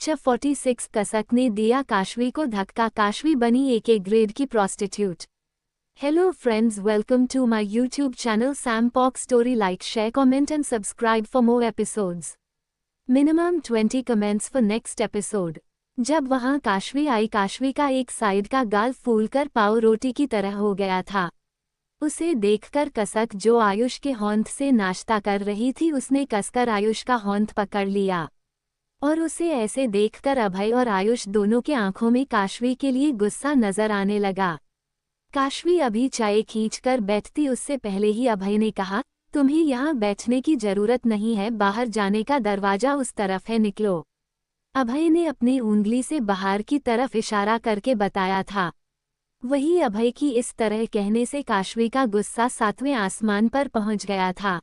Lecture 46 कसक ने दिया काशवी को धक्का, काशवी बनी एक ग्रेड की prostitute. Hello friends, welcome to my YouTube channel Sam pock story. Like, share, comment and subscribe for more episodes. Minimum 20 comments for next episode. जब वहां काशवी आई, काशवी का एक साइड का गाल फूलकर पाव रोटी की तरह हो गया था। उसे देखकर कसक, जो आयुष के होंठ से नाश्ता कर रही थी, उसने कसकर आयुष का होंठ पकड़ लिया और उसे ऐसे देखकर अभय और आयुष दोनों के आंखों में काशवी के लिए गुस्सा नजर आने लगा। काशवी अभी चाय खींचकर बैठती उससे पहले ही अभय ने कहा, तुम्हें यहाँ बैठने की जरूरत नहीं है, बाहर जाने का दरवाजा उस तरफ है, निकलो। अभय ने अपनी उंगली से बाहर की तरफ इशारा करके बताया था। वही अभय की इस तरह कहने से काशवी का गुस्सा 7वें आसमान पर पहुंच गया था,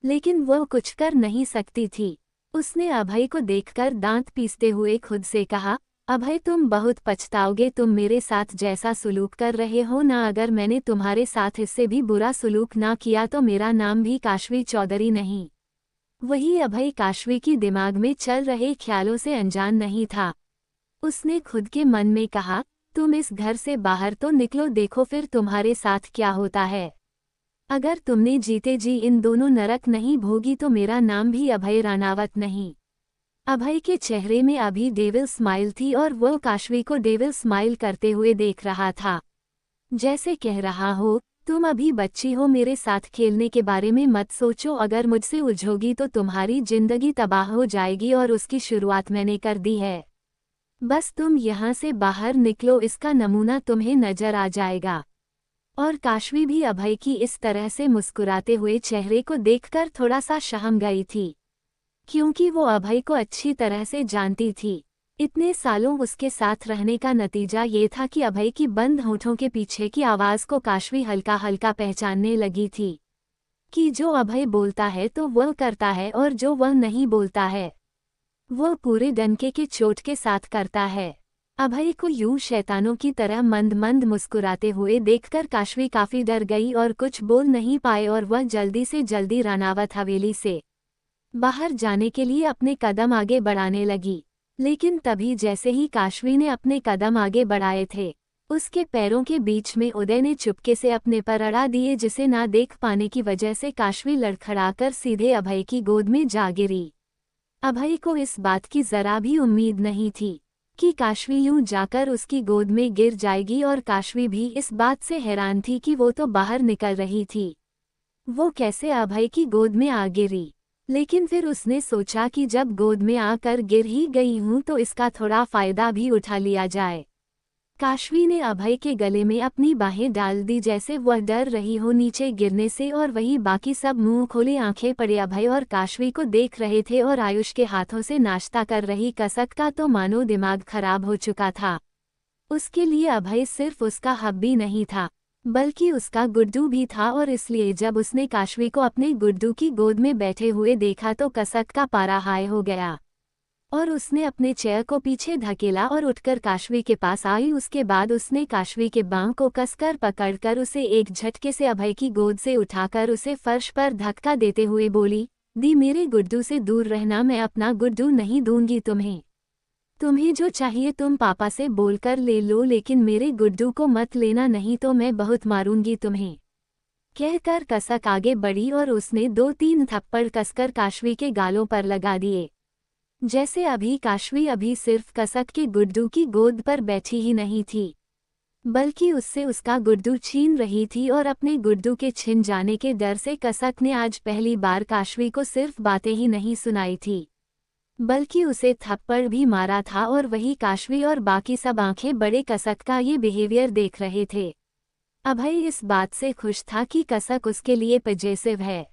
लेकिन वह कुछ कर नहीं सकती थी। उसने अभय को देखकर दांत पीसते हुए खुद से कहा, अभय तुम बहुत पछताओगे, तुम मेरे साथ जैसा सुलूक कर रहे हो ना, अगर मैंने तुम्हारे साथ इससे भी बुरा सुलूक ना किया तो मेरा नाम भी काशवी चौधरी नहीं। वही अभय काशवी की दिमाग में चल रहे ख्यालों से अनजान नहीं था। उसने खुद के मन में कहा, तुम इस घर से बाहर तो निकलो, देखो फिर तुम्हारे साथ क्या होता है। अगर तुमने जीते जी इन दोनों नरक नहीं भोगी तो मेरा नाम भी अभय रानावत नहीं। अभय के चेहरे में अभी डेविल स्माइल थी और वह काशवी को डेविल स्माइल करते हुए देख रहा था, जैसे कह रहा हो, तुम अभी बच्ची हो, मेरे साथ खेलने के बारे में मत सोचो, अगर मुझसे उलझोगी तो तुम्हारी जिंदगी तबाह हो जाएगी और उसकी शुरुआत मैंने कर दी है। बस तुम यहाँ से बाहर निकलो, इसका नमूना तुम्हें नजर आ जाएगा। और काशवी भी अभय की इस तरह से मुस्कुराते हुए चेहरे को देखकर थोड़ा सा शर्म गई थी, क्योंकि वो अभय को अच्छी तरह से जानती थी। इतने सालों उसके साथ रहने का नतीजा ये था कि अभय की बंद होठों के पीछे की आवाज़ को काशवी हल्का हल्का पहचानने लगी थी, कि जो अभय बोलता है तो वह करता है और जो वह नहीं बोलता है वह पूरे डंके के चोट के साथ करता है। अभय को यूं शैतानों की तरह मंद मंद मुस्कुराते हुए देखकर काशवी काफी डर गई और कुछ बोल नहीं पाए और वह जल्दी से जल्दी रानावत हवेली से बाहर जाने के लिए अपने कदम आगे बढ़ाने लगी। लेकिन तभी जैसे ही काशवी ने अपने कदम आगे बढ़ाए थे, उसके पैरों के बीच में उदय ने चुपके से अपने पर अड़ा दिए, जिसे ना देख पाने की वजह से काशवी लड़खड़ाकर सीधे अभय की गोद में जा गिरी। अभय को इस बात की जरा भी उम्मीद नहीं थी कि काशवी यूं जाकर उसकी गोद में गिर जाएगी, और काशवी भी इस बात से हैरान थी कि वो तो बाहर निकल रही थी, वो कैसे अभय की गोद में आ गिरी। लेकिन फिर उसने सोचा कि जब गोद में आकर गिर ही गई हूं तो इसका थोड़ा फायदा भी उठा लिया जाए। काशवी ने अभय के गले में अपनी बाहें डाल दी, जैसे वह डर रही हो नीचे गिरने से, और वही बाकी सब मुंह खोले आंखें पड़े अभय और काशवी को देख रहे थे। और आयुष के हाथों से नाश्ता कर रही कसक का तो मानो दिमाग खराब हो चुका था। उसके लिए अभय सिर्फ उसका हब्बी नहीं था, बल्कि उसका गुड्डू भी था, और इसलिए जब उसने काशवी को अपने गुड्डू की गोद में बैठे हुए देखा तो कसक का पारा हाय हो गया और उसने अपने चेयर को पीछे धकेला और उठकर काशवी के पास आई। उसके बाद उसने काशवी के बांह को कसकर पकड़कर उसे एक झटके से अभय की गोद से उठाकर उसे फर्श पर धक्का देते हुए बोली, दी मेरे गुड्डू से दूर रहना, मैं अपना गुड्डू नहीं दूंगी तुम्हें। तुम्हें जो चाहिए तुम पापा से बोलकर ले लो, लेकिन मेरे गुड्डू को मत लेना, नहीं तो मैं बहुत मारूंगी तुम्हें। कहकर कसक आगे बढ़ी और उसने 2-3 थप्पड़ कसकर काशवी के गालों पर लगा दिए। जैसे अभी काशवी अभी सिर्फ कसक के गुड्डू की गोद पर बैठी ही नहीं थी, बल्कि उससे उसका गुड्डू छीन रही थी, और अपने गुड्डू के छिन जाने के डर से कसक ने आज पहली बार काशवी को सिर्फ बातें ही नहीं सुनाई थी, बल्कि उसे थप्पड़ भी मारा था। और वही काशवी और बाकी सब आंखें बड़े कसक का ये बिहेवियर देख रहे थे। अभय इस बात से खुश था कि कसक उसके लिए पजेसिव है,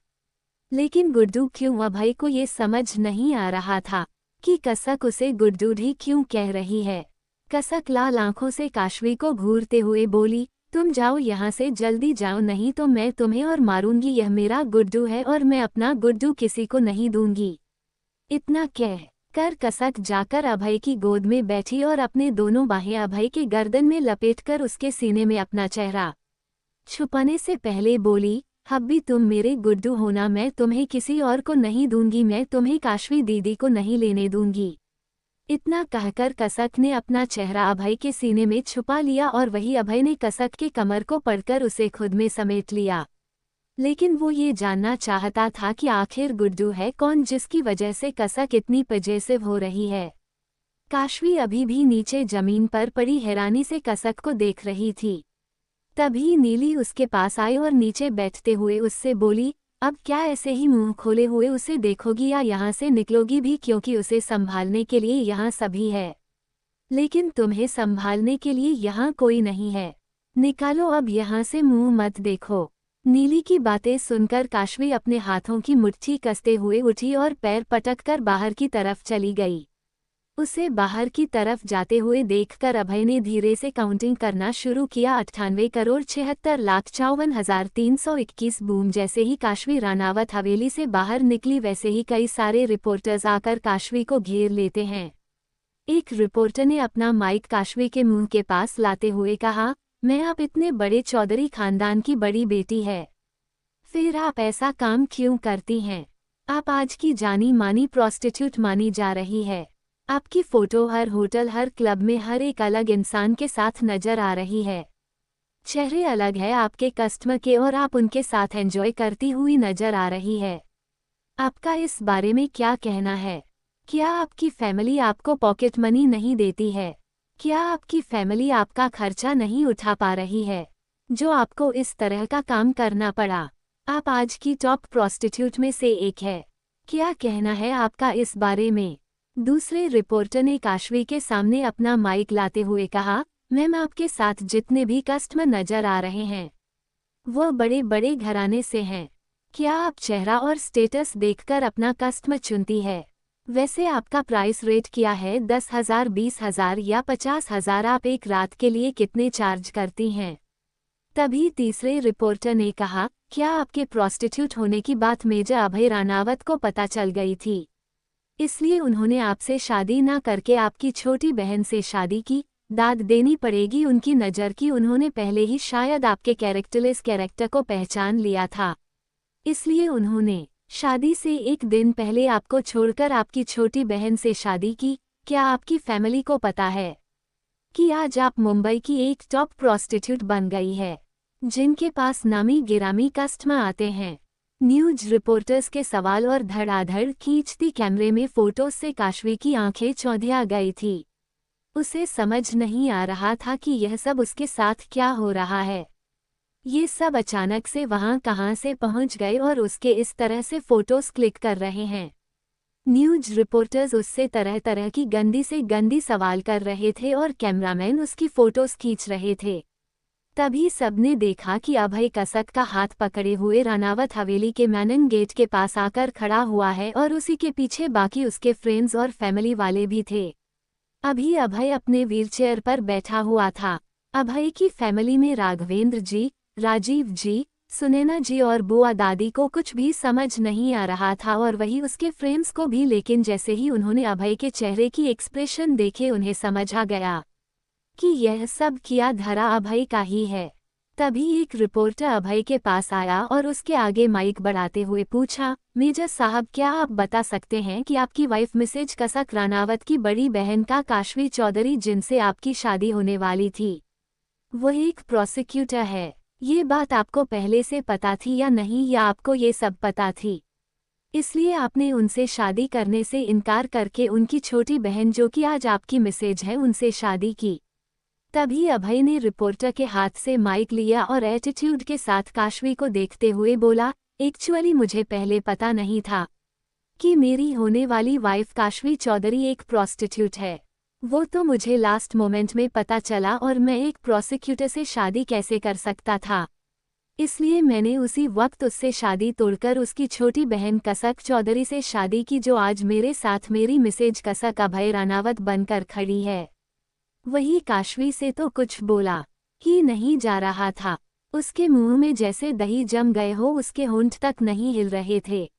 लेकिन गुड्डू क्यों, अभय को ये समझ नहीं आ रहा था कि कसक उसे गुड्डू ही क्यों कह रही है। कसक लाल आंखों से काशवी को घूरते हुए बोली, तुम जाओ यहाँ से, जल्दी जाओ, नहीं तो मैं तुम्हें और मारूंगी, यह मेरा गुड्डू है और मैं अपना गुड्डू किसी को नहीं दूंगी। इतना कह कर कसक जाकर अभय की गोद में बैठी और अपने दोनों बाहें अभय के गर्दन में लपेटकर उसके सीने में अपना चेहरा छुपाने से पहले बोली, हब्बी तुम मेरे गुड्डू होना, मैं तुम्हें किसी और को नहीं दूंगी, मैं तुम्हें काशवी दीदी को नहीं लेने दूंगी। इतना कहकर कसक ने अपना चेहरा अभय के सीने में छुपा लिया और वही अभय ने कसक के कमर को पकड़कर उसे खुद में समेट लिया। लेकिन वो ये जानना चाहता था कि आखिर गुड्डू है कौन जिसकी वजह से कसक इतनी पजेसिव हो रही है। काशवी अभी भी नीचे जमीन पर पड़ी हैरानी से कसक को देख रही थी। तभी नीली उसके पास आई और नीचे बैठते हुए उससे बोली, अब क्या ऐसे ही मुंह खोले हुए उसे देखोगी या यहाँ से निकलोगी भी, क्योंकि उसे संभालने के लिए यहाँ सभी है, लेकिन तुम्हें संभालने के लिए यहाँ कोई नहीं है। निकालो अब यहाँ से, मुंह मत देखो। नीली की बातें सुनकर काशवी अपने हाथों की मुट्ठी कसते हुए उठी और पैर पटककर बाहर की तरफ चली गई। उसे बाहर की तरफ जाते हुए देखकर अभय ने धीरे से काउंटिंग करना शुरू किया। 98,76,54,321 बूम। जैसे ही काशवी रानावत हवेली से बाहर निकली वैसे ही कई सारे रिपोर्टर्स आकर काशवी को घेर लेते हैं। एक रिपोर्टर ने अपना माइक काशवी के मुंह के पास लाते हुए कहा, मैं आप इतने बड़े चौधरी खानदान की बड़ी बेटी है, फिर आप ऐसा काम क्यों करती हैं? आप आज की जानी मानी प्रोस्टिट्यूट मानी जा रही है। आपकी फोटो हर होटल हर क्लब में हर एक अलग इंसान के साथ नजर आ रही है। चेहरे अलग है आपके कस्टमर के और आप उनके साथ एंजॉय करती हुई नजर आ रही है। आपका इस बारे में क्या कहना है? क्या आपकी फैमिली आपको पॉकेट मनी नहीं देती है? क्या आपकी फैमिली आपका खर्चा नहीं उठा पा रही है, जो आपको इस तरह का काम करना पड़ा? आप आज की टॉप प्रोस्टिट्यूट में से एक है। क्या कहना है आपका इस बारे में? दूसरे रिपोर्टर ने काशवी के सामने अपना माइक लाते हुए कहा, मैम आपके साथ जितने भी कस्टमर नजर आ रहे हैं वो बड़े बड़े घराने से हैं। क्या आप चेहरा और स्टेटस देखकर अपना कस्टमर चुनती है? वैसे आपका प्राइस रेट क्या है? 10,000, 20,000 या 50,000? आप एक रात के लिए कितने चार्ज करती हैं? तभी तीसरे रिपोर्टर ने कहा, क्या आपके प्रोस्टिट्यूट होने की बात मेजर अभय रानावत को पता चल गई थी, इसलिए उन्होंने आपसे शादी ना करके आपकी छोटी बहन से शादी की? दाद देनी पड़ेगी उनकी नज़र की। उन्होंने पहले ही शायद आपके कैरेक्टरलेस कैरेक्टर को पहचान लिया था, इसलिए उन्होंने शादी से एक दिन पहले आपको छोड़कर आपकी छोटी बहन से शादी की। क्या आपकी फैमिली को पता है कि आज आप मुंबई की एक टॉप प्रोस्टिट्यूट बन गई है, जिनके पास नामी गिरामी कस्टमर आते हैं? न्यूज रिपोर्टर्स के सवाल और धड़ाधड़ खींचती कैमरे में फोटोज से काशवी की आंखें चौंधिया गई थी। उसे समझ नहीं आ रहा था कि यह सब उसके साथ क्या हो रहा है। ये सब अचानक से वहां कहां से पहुंच गए और उसके इस तरह से फोटोज क्लिक कर रहे हैं। न्यूज रिपोर्टर्स उससे तरह तरह की गंदी से गंदी सवाल कर रहे थे और कैमरामैन उसकी फोटोज खींच रहे थे। तभी सबने देखा कि अभय कसक का हाथ पकड़े हुए रानावत हवेली के मैनन गेट के पास आकर खड़ा हुआ है और उसी के पीछे बाकी उसके फ्रेंड्स और फैमिली वाले भी थे। अभी अभय अपने व्हीलचेयर पर बैठा हुआ था। अभय की फैमिली में राघवेंद्र जी, राजीव जी, सुनैना जी और बुआ दादी को कुछ भी समझ नहीं आ रहा था और वही उसके फ्रेंड्स को भी, लेकिन जैसे ही उन्होंने अभय के चेहरे की एक्सप्रेशन देखे उन्हें समझ आ गया कि यह सब किया धरा अभय का ही है। तभी एक रिपोर्टर अभय के पास आया और उसके आगे माइक बढ़ाते हुए पूछा, मेजर साहब क्या आप बता सकते हैं कि आपकी वाइफ मिसेज कसक रानावत की बड़ी बहन का काशवी चौधरी जिनसे आपकी शादी होने वाली थी, वह एक प्रोसिक्यूटर है? ये बात आपको पहले से पता थी या नहीं, या आपको ये सब पता थी इसलिए आपने उनसे शादी करने से इनकार करके उनकी छोटी बहन जो कि आज आपकी मिसेज है उनसे शादी की? तभी अभय ने रिपोर्टर के हाथ से माइक लिया और एटीट्यूड के साथ काशवी को देखते हुए बोला, एक्चुअली मुझे पहले पता नहीं था कि मेरी होने वाली वाइफ काशवी चौधरी एक प्रोस्टिट्यूट है। वो तो मुझे लास्ट मोमेंट में पता चला और मैं एक प्रोसिक्यूटर से शादी कैसे कर सकता था, इसलिए मैंने उसी वक्त उससे शादी तोड़कर उसकी छोटी बहन कसक चौधरी से शादी की, जो आज मेरे साथ मेरी मिसेज कसक अभय रानावत बनकर खड़ी है। वही काशवी से तो कुछ बोला ही नहीं जा रहा था। उसके मुंह में जैसे दही जम गए हो, उसके होंठ तक नहीं हिल रहे थे।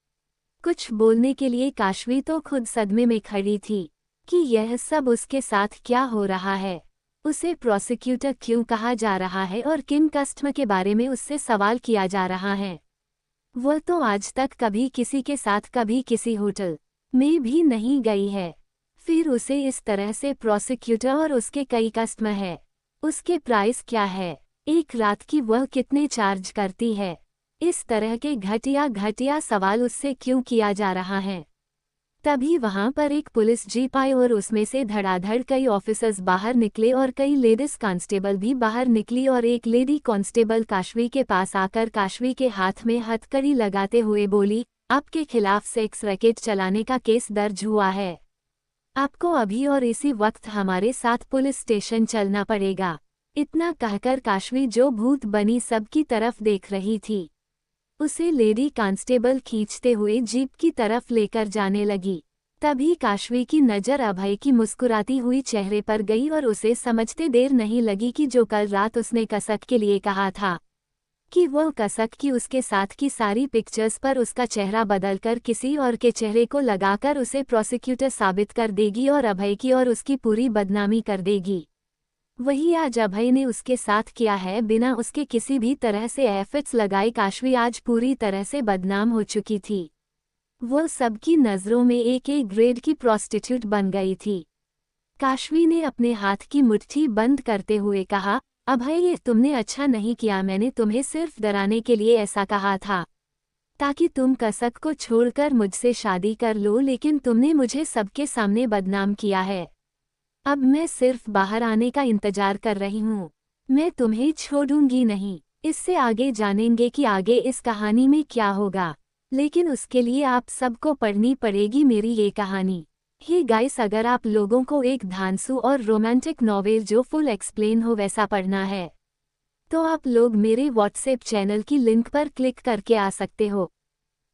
कुछ बोलने के लिए काशवी तो खुद सदमे में खड़ी थी कि यह सब उसके साथ क्या हो रहा है। उसे प्रोसिक्यूटर क्यों कहा जा रहा है और किन कस्टमर के बारे में उससे सवाल किया जा रहा है? वह तो आज तक कभी किसी के साथ कभी किसी होटल में भी नहीं गई है। फिर उसे इस तरह से प्रोसिक्यूटर और उसके कई कस्टमर है। उसके प्राइस क्या है, एक रात की वह कितने चार्ज करती है। इस तरह के घटिया घटिया सवाल उससे क्यों किया जा रहा है। तभी वहां पर एक पुलिस जीप आई और उसमें से धड़ाधड़ कई ऑफिसर्स बाहर निकले और कई लेडीज कांस्टेबल भी बाहर निकली और एक लेडी कांस्टेबल काशवी के पास आकर काशवी के हाथ में हथकड़ी लगाते हुए बोली, आपके खिलाफ सेक्स रैकेट चलाने का केस दर्ज हुआ है। आपको अभी और इसी वक्त हमारे साथ पुलिस स्टेशन चलना पड़ेगा। इतना कहकर काशवी जो भूत बनी सबकी तरफ देख रही थी, उसे लेडी कांस्टेबल खींचते हुए जीप की तरफ लेकर जाने लगी। तभी काशवी की नज़र अभय की मुस्कुराती हुई चेहरे पर गई और उसे समझते देर नहीं लगी कि जो कल रात उसने कसक के लिए कहा था कि वह कसक की उसके साथ की सारी पिक्चर्स पर उसका चेहरा बदलकर किसी और के चेहरे को लगाकर उसे प्रोसिक्यूटर साबित कर देगी और अभय की और उसकी पूरी बदनामी कर देगी। वही आज अभय ने उसके साथ किया है। बिना उसके किसी भी तरह से एफर्ट्स लगाए काशवी आज पूरी तरह से बदनाम हो चुकी थी। वो सबकी नज़रों में एक ग्रेड की प्रोस्टिट्यूट बन गई थी। काशवी ने अपने हाथ की मुट्ठी बंद करते हुए कहा, अभय ये तुमने अच्छा नहीं किया। मैंने तुम्हें सिर्फ डराने के लिए ऐसा कहा था ताकि तुम कसक को छोड़कर मुझसे शादी कर लो, लेकिन तुमने मुझे सबके सामने बदनाम किया है। अब मैं सिर्फ बाहर आने का इंतजार कर रही हूँ। मैं तुम्हें छोड़ूंगी नहीं। इससे आगे जानेंगे कि आगे इस कहानी में क्या होगा, लेकिन उसके लिए आप सबको पढ़नी पड़ेगी मेरी ये कहानी। हे गाइस, अगर आप लोगों को एक धांसू और रोमांटिक नॉवेल जो फुल एक्सप्लेन हो वैसा पढ़ना है तो आप लोग मेरे व्हाट्सएप चैनल की लिंक पर क्लिक करके आ सकते हो।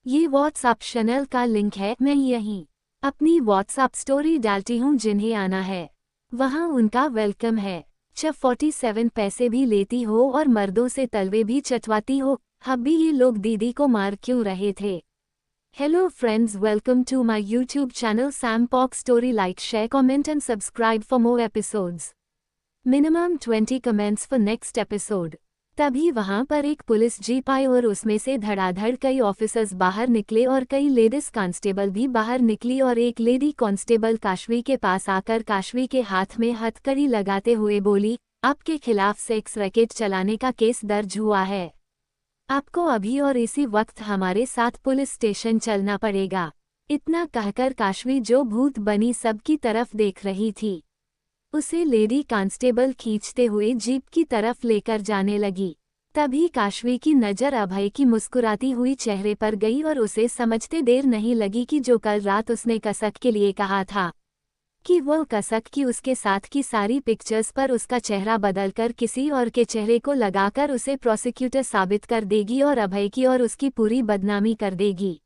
ये व्हाट्सएप चैनल का लिंक है। मैं यहीं अपनी व्हाट्सएप स्टोरी डालती हूँ, जिन्हें आना है वहाँ उनका वेलकम है। 47 पैसे भी लेती हो और मर्दों से तलवे भी चटवाती हो। हब्बी ये लोग दीदी को मार क्यों रहे थे। Hello friends, welcome to my YouTube channel Sam pox story. Like, share, comment and subscribe for more episodes. Minimum 20 comments for next episode. तभी वहां पर एक पुलिस जीप आई और उसमें से धड़ाधड़ कई ऑफिसर्स बाहर निकले और कई लेडीज कांस्टेबल भी बाहर निकली और एक लेडी कांस्टेबल काशवी के पास आकर काशवी के हाथ में हथकड़ी लगाते हुए बोली, आपके खिलाफ सेक्स रैकेट चलाने का केस दर्ज हुआ है। आपको अभी और इसी वक्त हमारे साथ पुलिस स्टेशन चलना पड़ेगा। इतना कहकर काशवी जो भूत बनी सबकी तरफ देख रही थी, उसे लेडी कांस्टेबल खींचते हुए जीप की तरफ लेकर जाने लगी। तभी काशवी की नज़र अभय की मुस्कुराती हुई चेहरे पर गई और उसे समझते देर नहीं लगी कि जो कल रात उसने कसक के लिए कहा था कि वह कसक की उसके साथ की सारी पिक्चर्स पर उसका चेहरा बदलकर किसी और के चेहरे को लगाकर उसे प्रोसिक्यूटर साबित कर देगी और अभय की और उसकी पूरी बदनामी कर देगी।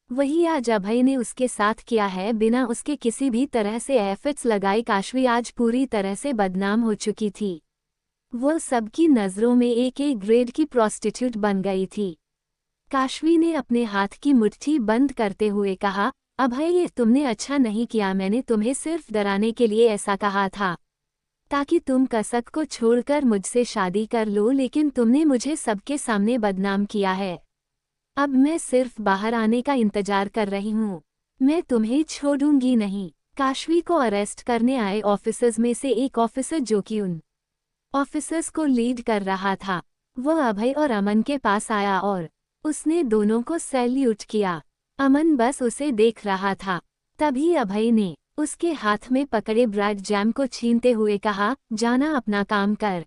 वही आज अभय ने उसके साथ किया है। बिना उसके किसी भी तरह से एफर्ट्स लगाए काशवी आज पूरी तरह से बदनाम हो चुकी थी। वो सबकी नज़रों में एक ग्रेड की प्रोस्टिट्यूट बन गई थी। काशवी ने अपने हाथ की मुट्ठी बंद करते हुए कहा, अभय ये तुमने अच्छा नहीं किया। मैंने तुम्हें सिर्फ डराने के लिए ऐसा कहा था ताकि तुम कसक को छोड़कर मुझसे शादी कर लो, लेकिन तुमने मुझे सबके सामने बदनाम किया है। अब मैं सिर्फ बाहर आने का इंतजार कर रही हूँ। मैं तुम्हें छोड़ूंगी नहीं। काशवी को अरेस्ट करने आए ऑफिसर्स में से एक ऑफिसर जो कि उन ऑफिसर्स को लीड कर रहा था, वह अभय और अमन के पास आया और उसने दोनों को सैल्यूट किया। अमन बस उसे देख रहा था। तभी अभय ने उसके हाथ में पकड़े ब्रेड जैम को छीनते हुए कहा, जाना अपना काम कर।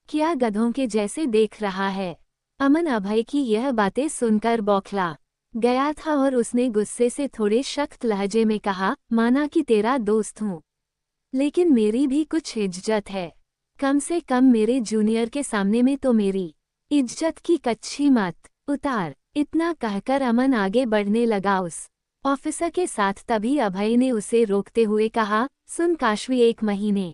क्या गधों के जैसे देख रहा है। अमन अभय की यह बातें सुनकर बौखला गया था और उसने गुस्से से थोड़े सख्त लहजे में कहा, माना कि तेरा दोस्त हूँ, लेकिन मेरी भी कुछ इज्जत है। कम से कम मेरे जूनियर के सामने में तो मेरी इज्जत की कच्ची मत उतार। इतना कहकर अमन आगे बढ़ने लगा उस ऑफिसर के साथ। तभी अभय ने उसे रोकते हुए कहा, सुन काशवी, 1 महीने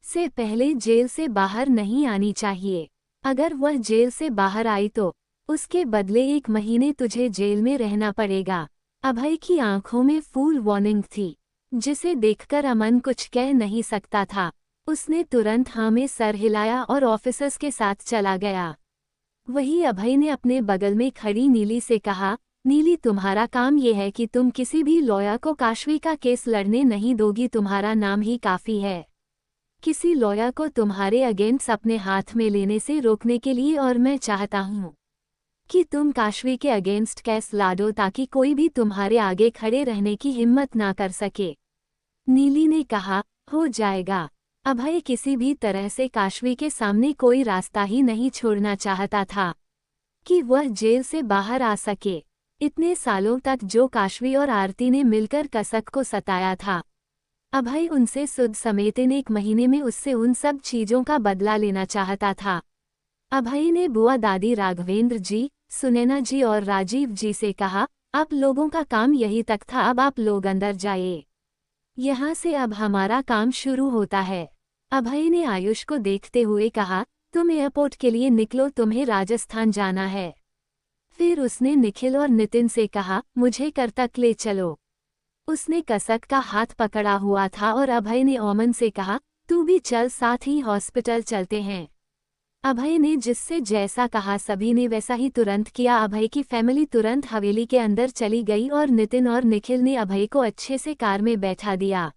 से पहले जेल से बाहर नहीं आनी चाहिए। अगर वह जेल से बाहर आई तो उसके बदले 1 महीने तुझे जेल में रहना पड़ेगा। अभय की आंखों में फुल वार्निंग थी, जिसे देखकर अमन कुछ कह नहीं सकता था। उसने तुरंत हाँ में सर हिलाया और ऑफिसर्स के साथ चला गया। वही अभय ने अपने बगल में खड़ी नीली से कहा, नीली, तुम्हारा काम ये है कि तुम किसी भी लॉयर को काशवी का केस लड़ने नहीं दोगी, तुम्हारा नाम ही काफ़ी है किसी लॉयर को तुम्हारे अगेंस्ट अपने हाथ में लेने से रोकने के लिए, और मैं चाहता हूँ कि तुम काशवी के अगेंस्ट केस लादो ताकि कोई भी तुम्हारे आगे खड़े रहने की हिम्मत ना कर सके। नीली ने कहा, हो जाएगा। अभय किसी भी तरह से काशवी के सामने कोई रास्ता ही नहीं छोड़ना चाहता था कि वह जेल से बाहर आ सके। इतने सालों तक जो काशवी और आरती ने मिलकर कसक को सताया था, अभय उनसे सुध समेत इन 1 महीने में उससे उन सब चीजों का बदला लेना चाहता था। अभय ने बुआ दादी राघवेंद्र जी, सुनैना जी और राजीव जी से कहा, आप लोगों का काम यही तक था, अब आप लोग अंदर जाइए, यहाँ से अब हमारा काम शुरू होता है। अभय ने आयुष को देखते हुए कहा, तुम एयरपोर्ट के लिए निकलो, तुम्हें राजस्थान जाना है। फिर उसने निखिल और नितिन से कहा, मुझे करतक ले चलो। उसने कसक का हाथ पकड़ा हुआ था और अभय ने ओमन से कहा, तू भी चल, साथ ही हॉस्पिटल चलते हैं। अभय ने जिससे जैसा कहा सभी ने वैसा ही तुरंत किया। अभय की फैमिली तुरंत हवेली के अंदर चली गई और नितिन और निखिल ने अभय को अच्छे से कार में बैठा दिया।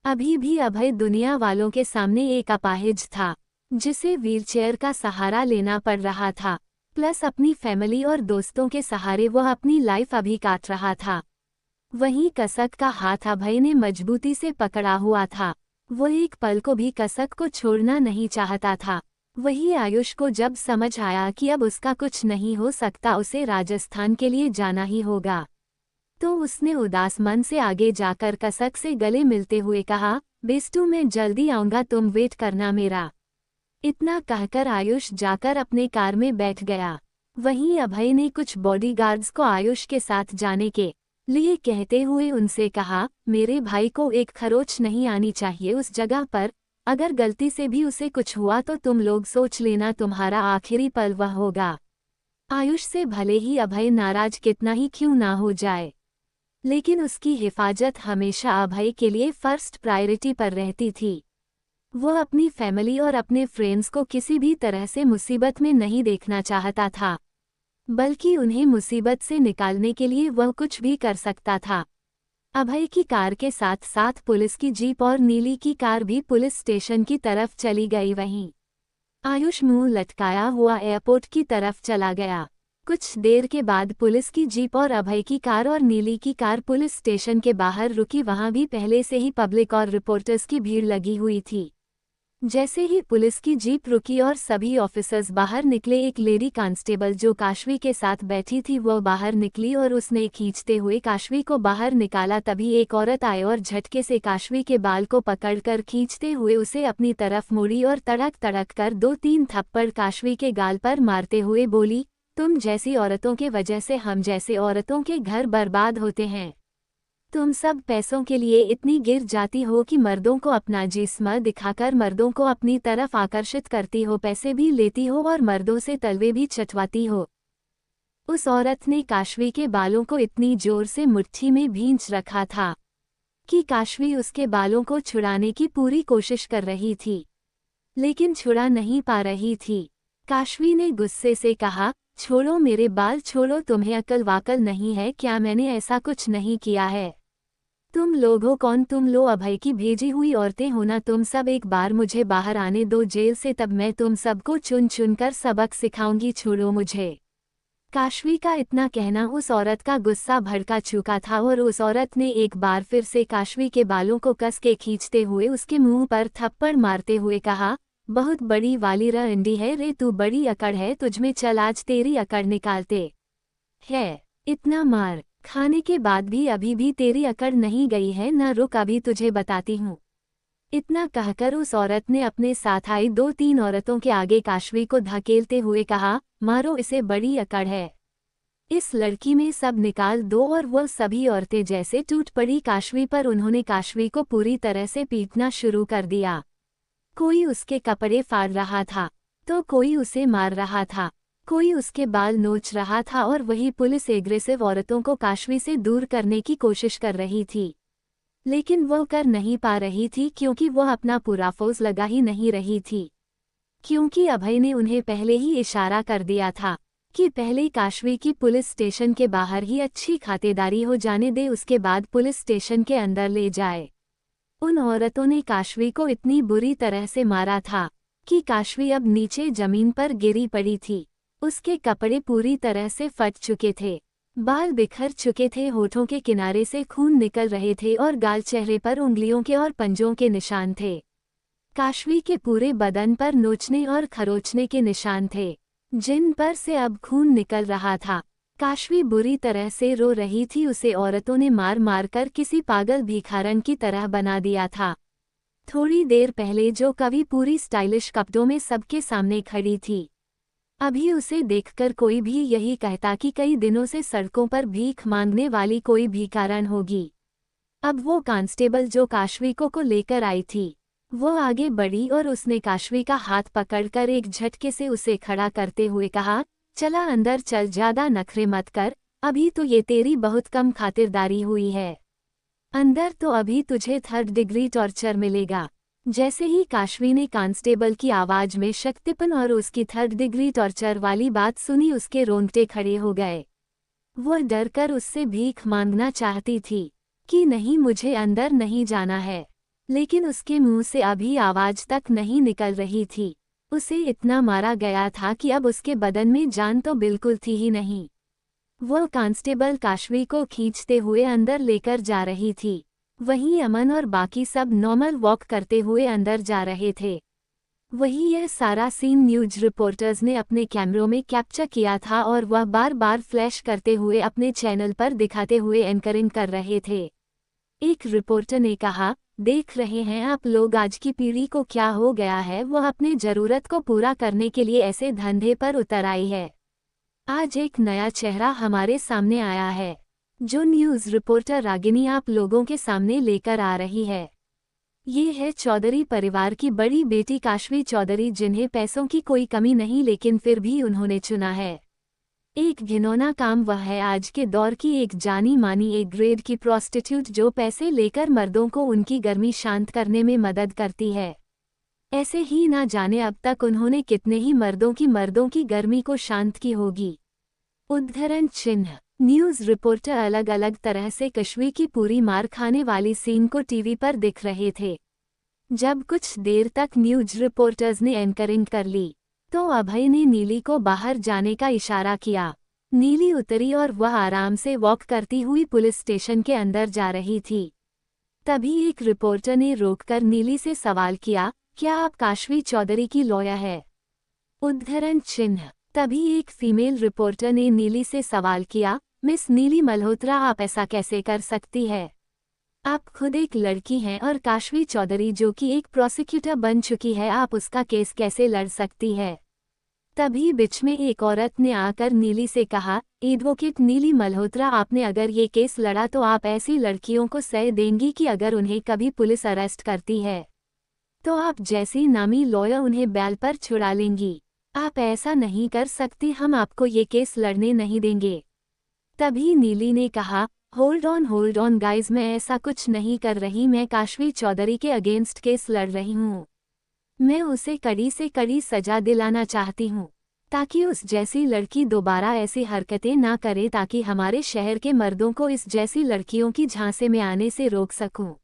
अभी भी अभय दुनिया वालों के सामने एक अपाहिज था जिसे व्हीलचेयर का सहारा लेना पड़ रहा था, प्लस अपनी फैमिली और दोस्तों के सहारे वह अपनी लाइफ अभी काट रहा था। वहीं कसक का हाथ अभय ने मजबूती से पकड़ा हुआ था। वो एक पल को भी कसक को छोड़ना नहीं चाहता था। वही आयुष को जब समझ आया कि अब उसका कुछ नहीं हो सकता, उसे राजस्थान के लिए जाना ही होगा, तो उसने उदास मन से आगे जाकर कसक से गले मिलते हुए कहा, बेस्टू मैं जल्दी आऊंगा, तुम वेट करना मेरा। इतना कहकर आयुष जाकर अपने कार में बैठ गया। वहीं अभय ने कुछ बॉडीगार्ड्स को आयुष के साथ जाने के लिए कहते हुए उनसे कहा, मेरे भाई को एक खरोच नहीं आनी चाहिए उस जगह पर, अगर गलती से भी उसे कुछ हुआ तो तुम लोग सोच लेना तुम्हारा आखिरी पल वह होगा। आयुष से भले ही अभय नाराज कितना ही क्यों ना हो जाए, लेकिन उसकी हिफाजत हमेशा अभय के लिए फर्स्ट प्रायोरिटी पर रहती थी। वह अपनी फैमिली और अपने फ्रेंड्स को किसी भी तरह से मुसीबत में नहीं देखना चाहता था, बल्कि उन्हें मुसीबत से निकालने के लिए वह कुछ भी कर सकता था। अभय की कार के साथ साथ पुलिस की जीप और नीली की कार भी पुलिस स्टेशन की तरफ चली गई। वहीं आयुष मुंह लटकाया हुआ एयरपोर्ट की तरफ चला गया। कुछ देर के बाद पुलिस की जीप और अभय की कार और नीली की कार पुलिस स्टेशन के बाहर रुकी। वहां भी पहले से ही पब्लिक और रिपोर्टर्स की भीड़ लगी हुई थी। जैसे ही पुलिस की जीप रुकी और सभी ऑफिसर्स बाहर निकले, एक लेडी कांस्टेबल जो काशवी के साथ बैठी थी वो बाहर निकली और उसने खींचते हुए काशवी को बाहर निकाला। तभी एक औरत आई और झटके से काशवी के बाल को पकड़कर खींचते हुए उसे अपनी तरफ मुड़ी और तड़क तड़क कर 2-3 थप्पड़ काशवी के गाल पर मारते हुए बोली, तुम जैसी औरतों के वजह से हम जैसे औरतों के घर बर्बाद होते हैं। तुम सब पैसों के लिए इतनी गिर जाती हो कि मर्दों को अपना जिस्म दिखाकर मर्दों को अपनी तरफ आकर्षित करती हो, पैसे भी लेती हो और मर्दों से तलवे भी चटवाती हो। उस औरत ने काशवी के बालों को इतनी जोर से मुट्ठी में भींच रखा था कि काशवी उसके बालों को छुड़ाने की पूरी कोशिश कर रही थी, लेकिन छुड़ा नहीं पा रही थी। काशवी ने गुस्से से कहा, छोड़ो मेरे बाल, छोड़ो, तुम्हें अकल वाकल नहीं है क्या? मैंने ऐसा कुछ नहीं किया है। तुम लोग हो कौन? तुम लो अभय की भेजी हुई औरतें हो ना? तुम सब एक बार मुझे बाहर आने दो जेल से, तब मैं तुम सबको चुन चुन कर सबक सिखाऊंगी, छोड़ो मुझे। काशवी का इतना कहना उस औरत का गुस्सा भड़का चुका था और उस औरत ने एक बार फिर से काशवी के बालों को कस के खींचते हुए उसके मुंह पर थप्पड़ मारते हुए कहा, बहुत बड़ी वाली रंडी है रे तू, बड़ी अकड़ है तुझमें, चल आज तेरी अकड़ निकालते है। इतना मार खाने के बाद भी अभी भी तेरी अकड़ नहीं गई है ना? रुक अभी तुझे बताती हूँ। इतना कहकर उस औरत ने अपने साथ आई 2-3 औरतों के आगे काशवी को धकेलते हुए कहा, मारो इसे, बड़ी अकड़ है, इस लड़की में सब निकाल दो। और वह सभी औरतें जैसे टूट पड़ी काशवी पर। उन्होंने काशवी को पूरी तरह से पीटना शुरू कर दिया। कोई उसके कपड़े फाड़ रहा था तो कोई उसे मार रहा था, कोई उसके बाल नोच रहा था और वही पुलिस एग्रेसिव औरतों को काशवी से दूर करने की कोशिश कर रही थी, लेकिन वह कर नहीं पा रही थी क्योंकि वह अपना पूरा फोर्स लगा ही नहीं रही थी, क्योंकि अभय ने उन्हें पहले ही इशारा कर दिया था कि पहले काशवी की पुलिस स्टेशन के बाहर ही अच्छी खातिरदारी हो जाने दे, उसके बाद पुलिस स्टेशन के अंदर ले जाए। उन औरतों ने काशवी को इतनी बुरी तरह से मारा था कि काशवी अब नीचे जमीन पर गिरी पड़ी थी। उसके कपड़े पूरी तरह से फट चुके थे, बाल बिखर चुके थे, होठों के किनारे से खून निकल रहे थे और गाल चेहरे पर उंगलियों के और पंजों के निशान थे। काशवी के पूरे बदन पर नोचने और खरोचने के निशान थे, जिन पर से अब खून निकल रहा था। काशवी बुरी तरह से रो रही थी। उसे औरतों ने मार मार कर किसी पागल भिखारन की तरह बना दिया था। थोड़ी देर पहले जो कवि पूरी स्टाइलिश कपड़ों में सबके सामने खड़ी थी, अभी उसे देखकर कोई भी यही कहता कि कई दिनों से सड़कों पर भीख मांगने वाली कोई भिखारन होगी। अब वो कांस्टेबल जो काशवी को लेकर आई थी, वो आगे बढ़ी और उसने काशवी का हाथ पकड़कर एक झटके से उसे खड़ा करते हुए कहा, चला अंदर चल, ज्यादा नखरे मत कर, अभी तो ये तेरी बहुत कम खातिरदारी हुई है। अंदर तो अभी तुझे 3rd डिग्री टॉर्चर मिलेगा। जैसे ही काशवी ने कांस्टेबल की आवाज में शक्तिपन और उसकी 3rd डिग्री टॉर्चर वाली बात सुनी, उसके रोंगटे खड़े हो गए। वो डरकर उससे भीख मांगना चाहती थी कि नहीं, मुझे अंदर नहीं जाना है, लेकिन उसके मुंह से अभी आवाज तक नहीं निकल रही थी। उसे इतना मारा गया था कि अब उसके बदन में जान तो बिल्कुल थी ही नहीं। वो कांस्टेबल काशवी को खींचते हुए अंदर लेकर जा रही थी। वहीं अमन और बाकी सब नॉर्मल वॉक करते हुए अंदर जा रहे थे। वही यह सारा सीन न्यूज रिपोर्टर्स ने अपने कैमरों में कैप्चर किया था और वह बार बार फ्लैश करते हुए अपने चैनल पर दिखाते हुए एंकरिंग कर रहे थे। एक रिपोर्टर ने कहा, देख रहे हैं आप लोग आज की पीढ़ी को क्या हो गया है, वह अपने जरूरत को पूरा करने के लिए ऐसे धंधे पर उतर आई है। आज एक नया चेहरा हमारे सामने आया है, जो न्यूज़ रिपोर्टर रागिनी आप लोगों के सामने लेकर आ रही है। ये है चौधरी परिवार की बड़ी बेटी काशवी चौधरी, जिन्हें पैसों की कोई कमी नहीं, लेकिन फिर भी उन्होंने चुना है एक घिनौना काम। वह है आज के दौर की एक जानी मानी एक ग्रेड की प्रोस्टिट्यूट, जो पैसे लेकर मर्दों को उनकी गर्मी शांत करने में मदद करती है। ऐसे ही ना जाने अब तक उन्होंने कितने ही मर्दों की गर्मी को शांत की होगी। उद्धरण चिन्ह। न्यूज़ रिपोर्टर अलग अलग तरह से काशवी की पूरी मार खाने वाली सीन को टीवी पर दिख रहे थे। जब कुछ देर तक न्यूज़ रिपोर्टर्स ने एंकरिंग कर ली, तो अभय ने नीली को बाहर जाने का इशारा किया। नीली उतरी और वह आराम से वॉक करती हुई पुलिस स्टेशन के अंदर जा रही थी। तभी एक रिपोर्टर ने रोककर नीली से सवाल किया, क्या आप काशवी चौधरी की लॉयर है? उद्धरण चिन्ह। तभी एक फीमेल रिपोर्टर ने नीली से सवाल किया, मिस नीली मल्होत्रा, आप ऐसा कैसे कर सकती है? आप खुद एक लड़की हैं और काशवी चौधरी जो कि एक प्रोसिक्यूटर बन चुकी है, आप उसका केस कैसे लड़ सकती है? तभी बीच में एक औरत ने आकर नीली से कहा, एडवोकेट नीली मल्होत्रा, आपने अगर ये केस लड़ा तो आप ऐसी लड़कियों को सह देंगी कि अगर उन्हें कभी पुलिस अरेस्ट करती है तो आप जैसी नामी लॉयर उन्हें बैल पर छुड़ा लेंगी। आप ऐसा नहीं कर सकती, हम आपको ये केस लड़ने नहीं देंगे। तभी नीली ने कहा, होल्ड ऑन गाइज, मैं ऐसा कुछ नहीं कर रही, मैं काशवी चौधरी के अगेंस्ट केस लड़ रही हूँ। मैं उसे कड़ी से कड़ी सजा दिलाना चाहती हूँ, ताकि उस जैसी लड़की दोबारा ऐसी हरकतें ना करे, ताकि हमारे शहर के मर्दों को इस जैसी लड़कियों की झांसे में आने से रोक सकूं।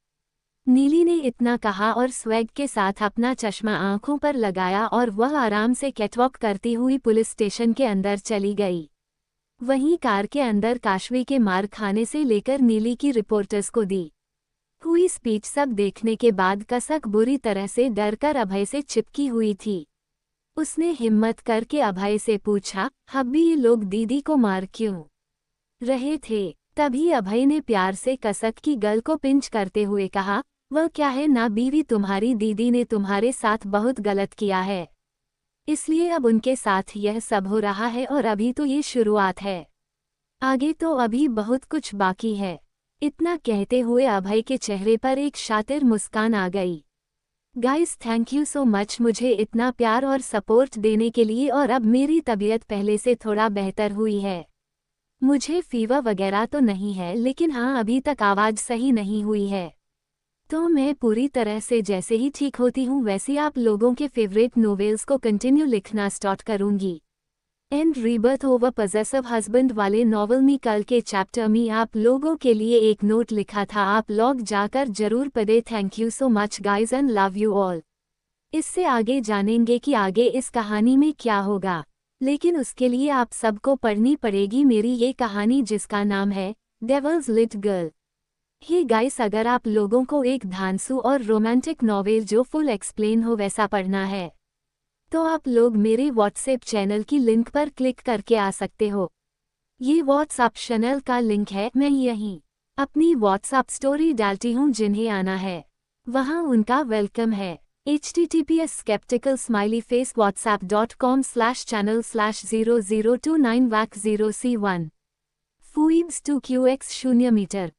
नीली ने इतना कहा और स्वैग के साथ अपना चश्मा आंखों पर लगाया और वह आराम से कैटवॉक करती हुई पुलिस स्टेशन के अंदर चली गई। वहीं कार के अंदर काशवी के मार खाने से लेकर नीली की रिपोर्टर्स को दी हुई स्पीच सब देखने के बाद कसक बुरी तरह से डरकर अभय से चिपकी हुई थी। उसने हिम्मत करके अभय से पूछा, हब्बी, ये लोग दीदी को मार क्यों रहे थे? तभी अभय ने प्यार से कसक की गल को पिंच करते हुए कहा, वह क्या है ना बीवी, तुम्हारी दीदी ने तुम्हारे साथ बहुत गलत किया है, इसलिए अब उनके साथ यह सब हो रहा है और अभी तो ये शुरुआत है, आगे तो अभी बहुत कुछ बाकी है। इतना कहते हुए अभय के चेहरे पर एक शातिर मुस्कान आ गई। Guys, thank you so much मुझे इतना प्यार और सपोर्ट देने के लिए, और अब मेरी तबीयत पहले से थोड़ा बेहतर हुई है। मुझे फीवर वगैरह तो नहीं है, लेकिन हाँ, अभी तक आवाज़ सही नहीं हुई है, तो मैं पूरी तरह से जैसे ही ठीक होती हूँ वैसे आप लोगों के फेवरेट नोवेल्स को कंटिन्यू लिखना स्टार्ट करूँगी। And rebirth over possessive husband वाले नॉवल में कल के चैप्टर में आप लोगों के लिए एक नोट लिखा था, आप लोग जाकर जरूर पढ़े। Thank you so much guys and love you all. इससे आगे जानेंगे कि आगे इस कहानी में क्या होगा, लेकिन उसके लिए आप सबको पढ़नी पड़ेगी मेरी ये कहानी जिसका नाम है devil's lit girl. Hey guys, अगर आप लोगों को एक धांसू और रोमांटिक नॉवेल जो फुल एक्सप्लेन हो वैसा पढ़ना है तो आप लोग मेरे व्हाट्सएप चैनल की लिंक पर क्लिक करके आ सकते हो। ये व्हाट्सएप चैनल का लिंक है, मैं यहीं अपनी व्हाट्सएप स्टोरी डालती हूँ, जिन्हें आना है वहाँ उनका वेलकम है। https://whatsapp.com/channel/0029vac0c1 फुइब्स 2QX 0 metre.